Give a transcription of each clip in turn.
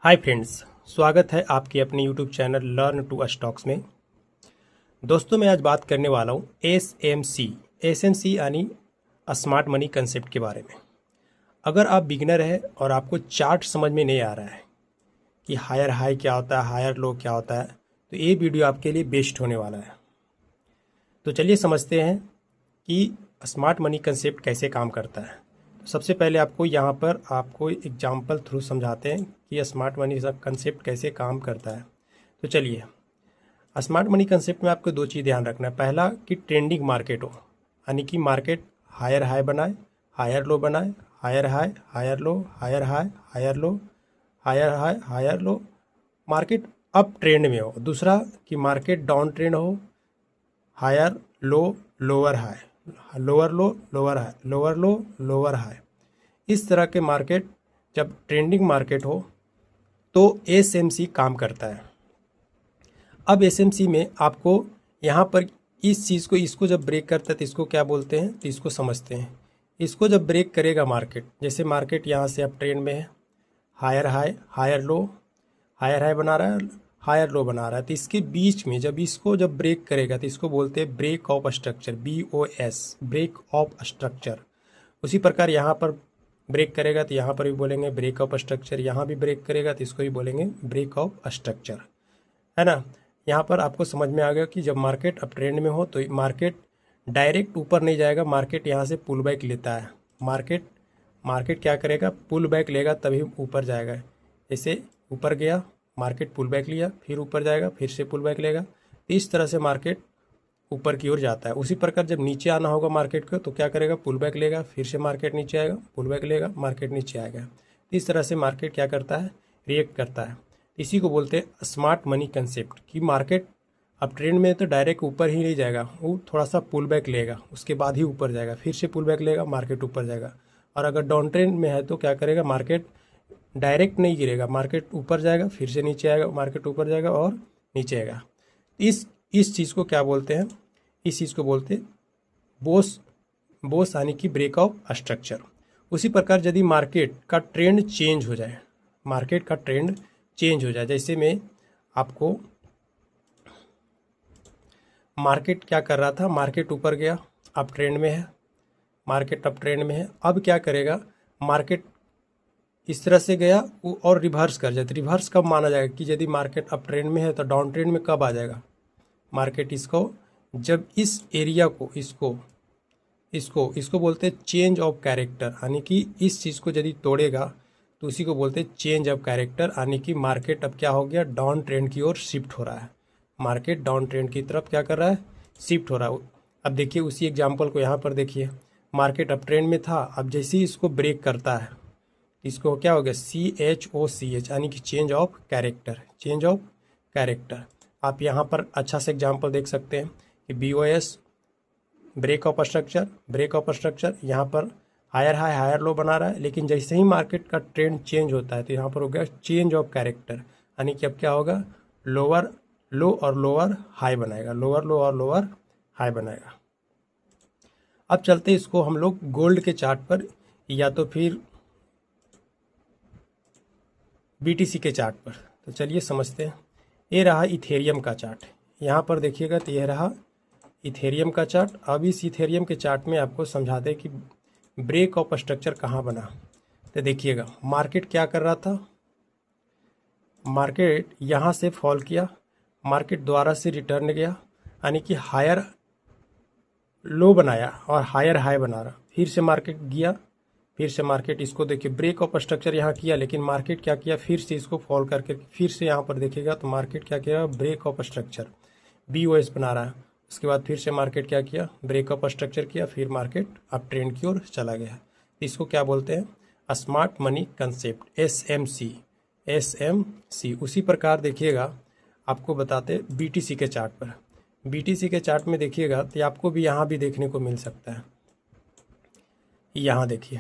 Hi friends, स्वागत है आपके अपने YouTube channel learn to stocks में। दोस्तों, मैं आज बात करने वाला हूँ एसएमसी यानी स्मार्ट मनी कंसेप्ट के बारे में। अगर आप बिगिनर है और आपको चार्ट समझ में नहीं आ रहा है कि हायर हाई क्या होता है, हायर लो क्या होता है, तो ये वीडियो आपके लिए बेस्ट होने वाला है। तो चलिए समझते हैं कि स्मार्ट मनी कंसेप्ट कैसे काम करता है। तो सबसे पहले आपको यहाँ पर आपको एग्जाम्पल थ्रू समझाते हैं कि स्मार्ट मनी कंसेप्ट कैसे काम करता है। तो चलिए, स्मार्ट मनी कंसेप्ट में आपको दो चीज़ ध्यान रखना है। पहला कि ट्रेंडिंग मार्केट हो, यानी कि मार्केट हायर हाई बनाए, हायर लो बनाए, higher high, higher low, higher high, higher low, higher high, higher low, market up trend में हो। दूसरा कि मार्केट डाउन ट्रेंड हो, higher low, lower high, lower low, lower high, lower low, lower high. इस तरह के market जब trending market हो तो एसएमसी काम करता है। अब एसएमसी में आपको यहाँ पर इस चीज़ को, इसको जब ब्रेक करता है तो इसको क्या बोलते हैं, तो इसको समझते हैं। इसको जब ब्रेक करेगा मार्केट, जैसे मार्केट यहाँ से अब ट्रेंड में है, higher high, higher low, higher high बना रहा है, हायर लो बना रहा है, तो इसके बीच में जब इसको जब ब्रेक करेगा तो इसको बोलते हैं break of structure, BOS, break of structure. उसी प्रकार यहाँ पर ब्रेक करेगा तो यहाँ पर भी बोलेंगे ब्रेक ऑफ स्ट्रक्चर, यहाँ भी ब्रेक करेगा तो इसको भी बोलेंगे ब्रेक ऑफ स्ट्रक्चर, है ना। यहाँ पर आपको समझ में आ गया कि जब मार्केट अप ट्रेंड में हो तो मार्केट डायरेक्ट ऊपर नहीं जाएगा, मार्केट यहाँ से पुल बैक लेता है। मार्केट मार्केट क्या करेगा, पुल बैक लेगा तभी ऊपर जाएगा। जैसे ऊपर गया, मार्केट पुल बैक लिया, फिर ऊपर जाएगा, फिर से पुल बैक लेगा। इस तरह से मार्केट ऊपर की ओर जाता है। उसी प्रकार जब नीचे आना होगा मार्केट को तो क्या करेगा, पुल बैक लेगा, फिर से मार्केट नीचे आएगा, पुल बैक लेगा, मार्केट नीचे आएगा। इस तरह से मार्केट क्या करता है, रिएक्ट करता है। इसी को बोलते हैं स्मार्ट मनी कंसेप्ट, कि मार्केट अब ट्रेंड में तो डायरेक्ट ऊपर ही नहीं जाएगा, वो थोड़ा सा पुल बैक लेगा, उसके बाद ही ऊपर जाएगा, फिर से पुल बैक लेगा, मार्केट ऊपर जाएगा। और अगर डाउन ट्रेंड में है तो क्या करेगा, मार्केट डायरेक्ट नहीं गिरेगा, मार्केट ऊपर जाएगा, फिर से नीचे आएगा, मार्केट ऊपर जाएगा और नीचे आएगा। इस चीज़ को क्या बोलते हैं, इस चीज़ को बोलते हैं बोस बोस यानी कि ब्रेक ऑफ स्ट्रक्चर। उसी प्रकार यदि मार्केट का ट्रेंड चेंज हो जाए, मार्केट का ट्रेंड चेंज हो जाए, जैसे मैं आपको, मार्केट क्या कर रहा था, मार्केट ऊपर गया, अब ट्रेंड में है, मार्केट अब ट्रेंड में है, अब क्या करेगा, मार्केट इस तरह से गया वो और रिवर्स कर जाए। तो रिवर्स कब माना जाएगा कि यदि मार्केट अप ट्रेंड में है तो डाउन ट्रेंड में कब आ जाएगा मार्केट, इसको जब इस एरिया को, इसको इसको इसको बोलते हैं चेंज ऑफ कैरेक्टर, यानी कि इस चीज़ को यदि तोड़ेगा तो उसी को बोलते हैं चेंज ऑफ कैरेक्टर, यानी कि मार्केट अब क्या हो गया, डाउन ट्रेंड की ओर शिफ्ट हो रहा है। मार्केट डाउन ट्रेंड की तरफ क्या कर रहा है, शिफ्ट हो रहा है। अब देखिए उसी एग्जाम्पल को यहाँ पर देखिए, मार्केट अप ट्रेंड में था, अब जैसे ही इसको ब्रेक करता है, इसको क्या हो गया, CHOCH, यानी कि change of character, change of character. आप यहाँ पर अच्छा से एग्जाम्पल देख सकते हैं कि BOS, break of structure, break of structure, यहाँ पर हायर हाई, हायर लो बना रहा है, लेकिन जैसे ही मार्केट का ट्रेंड चेंज होता है तो यहाँ पर हो गया चेंज ऑफ कैरेक्टर, यानी कि अब क्या होगा, लोअर लो और लोअर हाई बनाएगा, लोअर लो और लोअर हाई बनाएगा। अब चलते इसको हम लोग गोल्ड के चार्ट पर या तो फिर BTC के चार्ट पर। तो चलिए समझते हैं। ये रहा इथेरियम का चार्ट, यहाँ पर देखिएगा तो यह रहा इथेरियम का चार्ट। अब इस इथेरियम के चार्ट में आपको समझाते हैं कि ब्रेक ऑफ स्ट्रक्चर कहाँ बना। तो देखिएगा मार्केट क्या कर रहा था, मार्केट यहाँ से फॉल किया, मार्केट दोबारा से रिटर्न गया, यानी कि हायर लो बनाया और हायर हाई बना रहा, फिर से मार्केट गया, फिर से मार्केट, इसको देखिए ब्रेक ऑफ स्ट्रक्चर यहाँ किया, लेकिन मार्केट क्या किया, फिर से इसको फॉल करके फिर से यहाँ पर देखिएगा तो मार्केट क्या किया, ब्रेक ऑफ स्ट्रक्चर, BOS बना रहा है। उसके बाद फिर से मार्केट क्या किया, ब्रेक ऑफ स्ट्रक्चर किया, फिर मार्केट अब ट्रेंड की ओर चला गया। इसको क्या बोलते हैं, स्मार्ट मनी कंसेप्ट, SMC। उसी प्रकार देखिएगा आपको बताते BTC के चार्ट पर। BTC के चार्ट में देखिएगा तो आपको भी यहाँ भी देखने को मिल सकता है, यहाँ देखिए,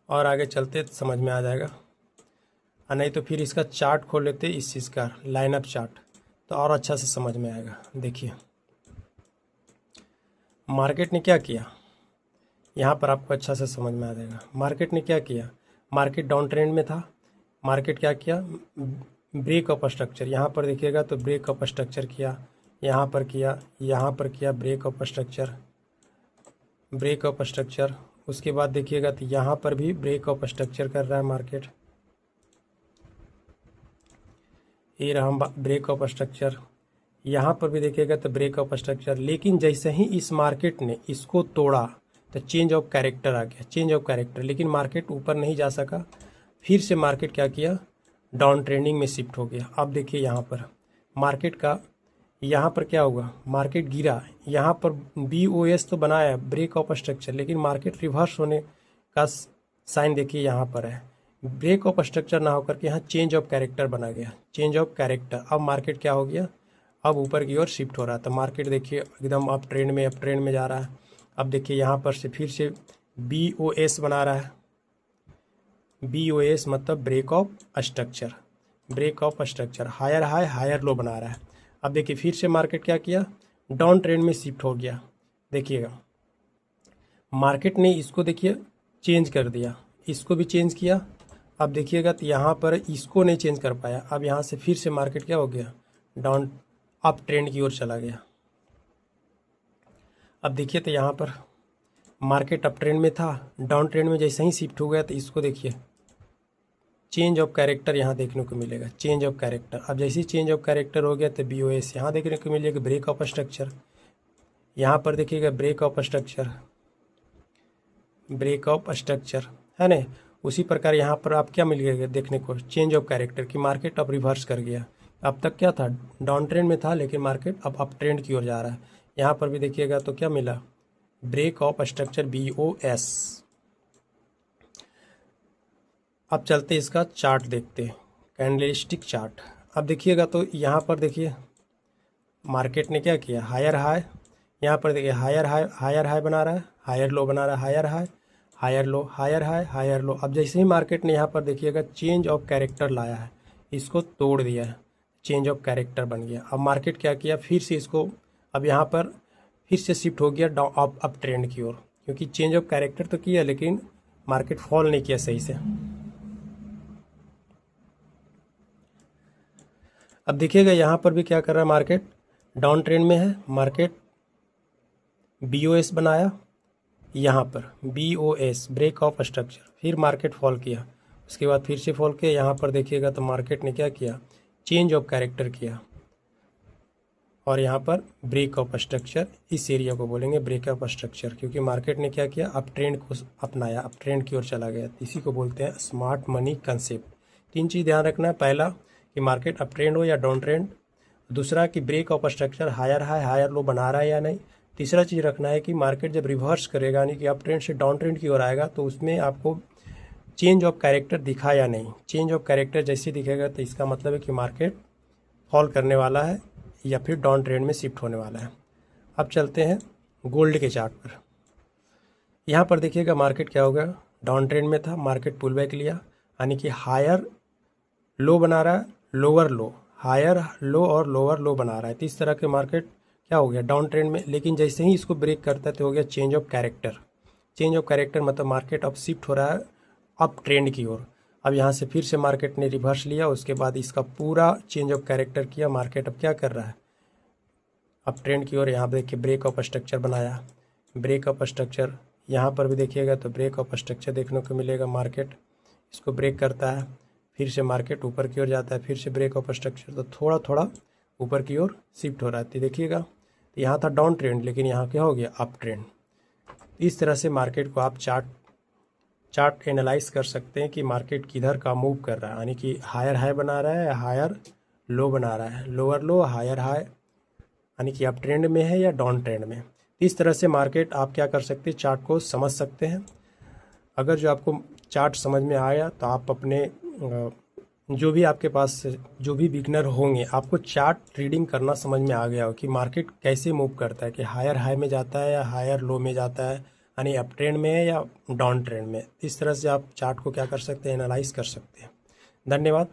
और आगे चलते समझ में आ जाएगा, और नहीं तो फिर इसका चार्ट खोल लेते इस चीज़ का लाइनअप चार्ट, तो और अच्छा से समझ में आएगा। देखिए मार्केट ने क्या किया, यहाँ पर आपको अच्छा से समझ में आ जाएगा। मार्केट ने क्या किया, मार्केट डाउन ट्रेंड में था, मार्केट क्या किया, ब्रेक ऑफ स्ट्रक्चर, यहाँ पर देखिएगा तो ब्रेक ऑफ स्ट्रक्चर किया, यहाँ पर किया, यहाँ पर किया, break of structure, break of structure. उसके बाद देखिएगा तो यहाँ पर भी ब्रेक ऑफ स्ट्रक्चर कर रहा है मार्केट, ये रहा ब्रेक ऑफ स्ट्रक्चर। यहाँ पर भी देखिएगा तो ब्रेक ऑफ स्ट्रक्चर, लेकिन जैसे ही इस मार्केट ने इसको तोड़ा तो चेंज ऑफ कैरेक्टर आ गया, चेंज ऑफ कैरेक्टर, लेकिन मार्केट ऊपर नहीं जा सका। फिर से मार्केट क्या किया, डाउन ट्रेंडिंग में शिफ्ट हो गया। अब देखिए यहाँ पर मार्केट का, यहाँ पर क्या होगा, मार्केट गिरा, यहाँ पर BOS तो बनाया ब्रेक ऑफ स्ट्रक्चर, लेकिन मार्केट रिवर्स होने का साइन देखिए यहाँ पर है। ब्रेक ऑफ स्ट्रक्चर ना होकर के यहाँ चेंज ऑफ कैरेक्टर बना गया, चेंज ऑफ कैरेक्टर। अब मार्केट क्या हो गया, अब ऊपर की ओर शिफ्ट हो रहा था मार्केट, देखिए एकदम अप ट्रेंड में जा रहा है। अब देखिए यहाँ पर से फिर से BOS बना रहा है, BOS मतलब break of structure, break of structure, higher high higher low बना रहा है। अब देखिए फिर से मार्केट क्या किया, डाउन ट्रेंड में शिफ्ट हो गया। देखिएगा मार्केट ने इसको देखिए चेंज कर दिया, इसको भी चेंज किया। अब देखिएगा तो यहाँ पर इसको नहीं चेंज कर पाया। अब यहाँ से फिर से मार्केट क्या हो गया, डाउन अप ट्रेंड की ओर चला गया। अब देखिए तो यहाँ पर मार्केट अप ट्रेंड में था, डाउन ट्रेंड में जैसे ही शिफ्ट हो गया तो इसको देखिए चेंज ऑफ कैरेक्टर यहाँ देखने को मिलेगा, चेंज ऑफ कैरेक्टर। अब जैसे ही चेंज ऑफ कैरेक्टर हो गया तो BOS यहाँ देखने को मिलेगा, ब्रेक ऑफ स्ट्रक्चर, यहाँ पर देखिएगा break of structure, break of structure है ना। उसी प्रकार यहाँ पर आप क्या मिल गया देखने को, चेंज ऑफ कैरेक्टर की मार्केट अब रिवर्स कर गया। अब तक क्या था, डाउन ट्रेंड में था, लेकिन मार्केट अब अप ट्रेंड की ओर जा रहा है। यहाँ पर भी देखिएगा तो क्या मिला, ब्रेक ऑफ स्ट्रक्चर BOS। अब चलते इसका चार्ट देखते हैं, कैंडलस्टिक चार्ट। अब देखिएगा तो यहाँ पर देखिए मार्केट ने क्या किया, हायर हाई, यहाँ पर देखिए हायर हाई बना रहा है, हायर लो बना रहा है, higher high higher low, higher high higher low. अब जैसे ही मार्केट ने यहाँ पर देखिएगा चेंज ऑफ कैरेक्टर लाया है, इसको तोड़ दिया है, चेंज ऑफ कैरेक्टर बन गया। अब मार्केट क्या किया, फिर से इसको अब यहाँ पर फिर से शिफ्ट हो गया डाउन अप ट्रेंड की ओर, क्योंकि चेंज ऑफ कैरेक्टर तो किया लेकिन मार्केट फॉल नहीं किया सही से। अब देखिएगा यहाँ पर भी क्या कर रहा है, मार्केट डाउन ट्रेंड में है, मार्केट BOS बनाया, यहाँ पर BOS ब्रेक ऑफ स्ट्रक्चर, फिर मार्केट फॉल किया, उसके बाद फिर से फॉल किया। यहाँ पर देखिएगा तो मार्केट ने क्या किया, चेंज ऑफ कैरेक्टर किया, और यहाँ पर ब्रेक ऑफ स्ट्रक्चर, इस एरिया को बोलेंगे ब्रेक ऑफ स्ट्रक्चर, क्योंकि मार्केट ने क्या किया, अप ट्रेंड को अपनाया, अप ट्रेंड की ओर चला गया। इसी को बोलते हैं स्मार्ट मनी कंसेप्ट। 3 चीज़ ध्यान रखना है, पहला कि मार्केट अप ट्रेंड हो या डाउन ट्रेंड, दूसरा कि break of structure higher high higher low बना रहा है या नहीं, तीसरा चीज़ रखना है कि मार्केट जब रिवर्स करेगा यानी कि अप ट्रेंड से डाउन ट्रेंड की ओर आएगा तो उसमें आपको चेंज ऑफ कैरेक्टर दिखा या नहीं। चेंज ऑफ कैरेक्टर जैसे दिखेगा तो इसका मतलब है कि मार्केट फॉल करने वाला है या फिर डाउन ट्रेंड में शिफ्ट होने वाला है। अब चलते हैं गोल्ड के चार्ट पर। यहाँ पर देखिएगा मार्केट क्या होगा, डाउन ट्रेंड में था, मार्केट पुल बैक लिया, यानी कि हायर लो बना रहा है, लोअर लो, हायर लो और लोअर लो बना रहा है। तो इस तरह के मार्केट क्या हो गया, डाउन ट्रेंड में, लेकिन जैसे ही इसको ब्रेक करता है तो हो गया change of character. Change of character मतलब मार्केट अब शिफ्ट हो रहा है अप ट्रेंड की ओर। अब यहाँ से फिर से मार्केट ने रिवर्स लिया, उसके बाद इसका पूरा चेंज ऑफ कैरेक्टर किया, मार्केट अब क्या कर रहा है, अप ट्रेंड की ओर। यहाँ पर देखिए ब्रेक ऑफ स्ट्रक्चर बनाया, ब्रेक ऑफ स्ट्रक्चर, यहाँ पर भी देखिएगा तो ब्रेक ऑफ स्ट्रक्चर देखने को मिलेगा। मार्केट इसको ब्रेक करता है, फिर से मार्केट ऊपर की ओर जाता है, फिर से ब्रेक ऑफ स्ट्रक्चर, तो थोड़ा थोड़ा ऊपर की ओर शिफ्ट हो रहा है। देखिएगा तो यहाँ था डाउन ट्रेंड, लेकिन यहाँ क्या हो गया, अप ट्रेंड। इस तरह से मार्केट को आप चार्ट एनालाइज कर सकते हैं कि मार्केट किधर का मूव कर रहा है, यानी कि हायर हाई बना रहा है या हायर लो बना रहा है, लोअर लो हायर हाई, यानी कि अप ट्रेंड में है या डाउन ट्रेंड में। इस तरह से मार्केट आप क्या कर सकते हैं, चार्ट को समझ सकते हैं। अगर जो आपको चार्ट समझ में आया तो आप अपने जो भी आपके पास जो भी बिगनर होंगे, आपको चार्ट रीडिंग करना समझ में आ गया हो कि मार्केट कैसे मूव करता है, कि हायर हाई में जाता है या हायर लो में जाता है, यानी अप ट्रेंड में है या डाउन ट्रेंड में। इस तरह से आप चार्ट को क्या कर सकते हैं, एनालाइज कर सकते हैं। धन्यवाद।